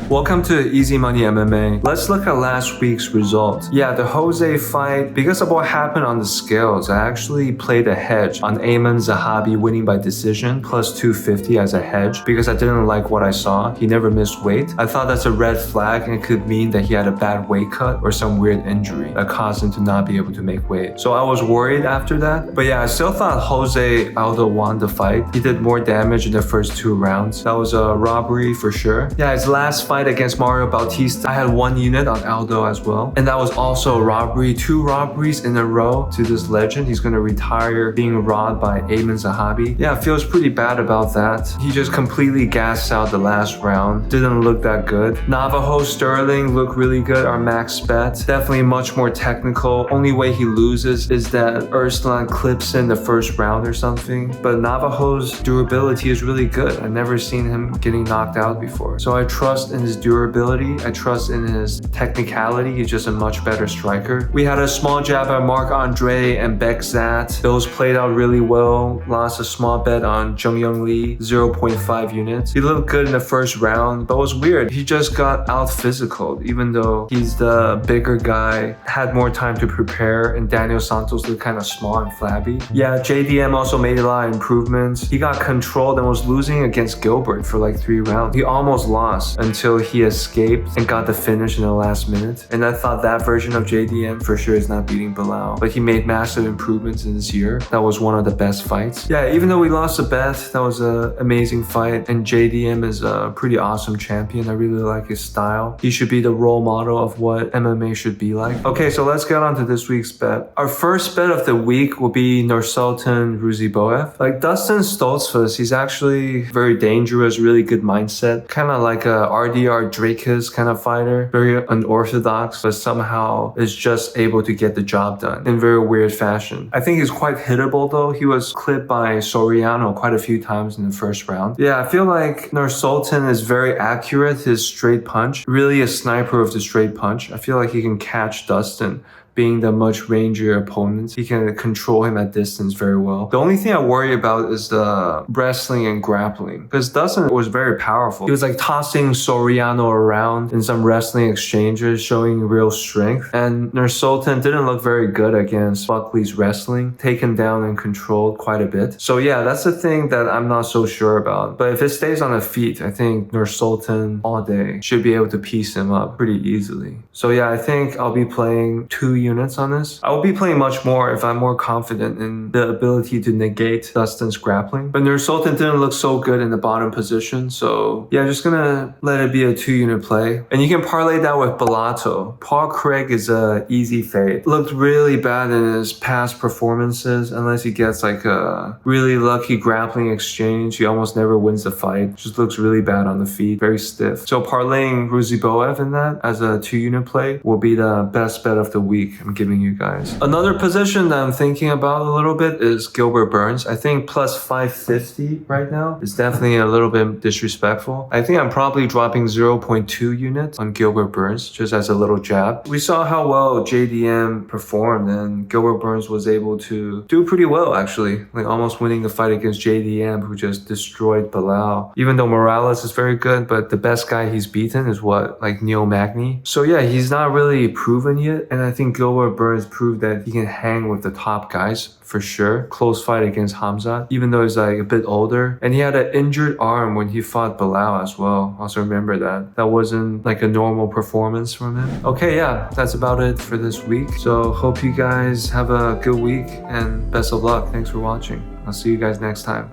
Welcome to Easy Money MMA. Let's look at last week's results. Yeah, the Jose fight, because of what happened on the scales, I actually played a hedge on Ayman Zahabi winning by decision plus 250 as a hedge because I didn't like what I saw. He never missed weight. I thought that's a red flag and it could mean that he had a bad weight cut or some weird injury that caused him to not be able to make weight. So I was worried after that. But yeah, I still thought Jose Aldo won the fight. He did more damage in the first 2 rounds. That was a robbery for sure. Yeah, his last fight against Mario Bautista, I had 1 unit on Aldo as well. And that was also a robbery. 2 robberies in a row to this legend. He's gonna retire being robbed by Ayman Zahabi. Yeah, it feels pretty bad about that. He just completely gassed out the last round. Didn't look that good. Navajo Sterling looked really good. Our max bet. Definitely much more technical. Only way he loses is that Urslan clips in the first round or something. But Navajo's durability is really good. I've never seen him getting knocked out before. So I trust in his durability. I trust in his technicality. He's just a much better striker. We had a small jab at Marc-Andre and Bekzat. Those played out really well. Lost a small bet on Jung Young Lee, 0.5 units. He looked good in the first round, but it was weird. He just got out physical, even though he's the bigger guy, had more time to prepare, and Daniel Santos looked kind of small and flabby. Yeah, JDM also made a lot of improvements. He got controlled and was losing against Gilbert for like 3 rounds. He almost lost until he escaped and got the finish in the last minute. And I thought that version of JDM for sure is not beating Bilal, but he made massive improvements in this year. That was one of the best fights. Yeah, even though we lost a bet, that was an amazing fight. And JDM is a pretty awesome champion. I really like his style. He should be the role model of what MMA should be like. Okay, so let's get on to this week's bet. Our first bet of the week will be Nursultan Ruziboev. Like Dustin Stoltzfus, he's actually very dangerous, really good mindset. Kind of like a RDR Drakus kind of fighter. Very unorthodox, but somehow is just able to get the job done in very weird fashion. I think he's quite hittable though. He was clipped by Soriano quite a few times in the first round. Yeah, I feel like Nursultan is very accurate. His straight punch, really a sniper of the straight punch. I feel like he can catch Dustin. Being the much rangier opponent, he can control him at distance very well. The only thing I worry about is the wrestling and grappling, because Dustin was very powerful. He was like tossing Soriano around in some wrestling exchanges, showing real strength. And Nursultan didn't look very good against Buckley's wrestling, taken down and controlled quite a bit. So yeah, that's the thing that I'm not so sure about. But if it stays on the feet, I think Nursultan all day should be able to piece him up pretty easily. So yeah, I think I'll be playing 2 units on this. I will be playing much more if I'm more confident in the ability to negate Dustin's grappling. But Nursultan didn't look so good in the bottom position, so yeah, just gonna let it be a 2-unit play. And you can parlay that with Bellato. Paul Craig is a easy fade. Looked really bad in his past performances, unless he gets like a really lucky grappling exchange. He almost never wins the fight. Just looks really bad on the feet, very stiff. So parlaying Ruziboev in that as a 2-unit play will be the best bet of the week I'm giving you guys. Another position that I'm thinking about a little bit is Gilbert Burns. I think plus 550 right now is definitely a little bit disrespectful. I think I'm probably dropping 0.2 units on Gilbert Burns just as a little jab. We saw how well JDM performed and Gilbert Burns was able to do pretty well actually, like almost winning the fight against JDM who just destroyed Bilal. Even though Morales is very good, but the best guy he's beaten is what, like Neil Magny. So yeah, he's not really proven yet, and I think Gilbert Burns proved that he can hang with the top guys for sure. Close fight against Hamzat, even though he's like a bit older. And he had an injured arm when he fought Bilal as well. Also remember that. That wasn't like a normal performance from him. Okay, yeah, that's about it for this week. So hope you guys have a good week and best of luck. Thanks for watching. I'll see you guys next time.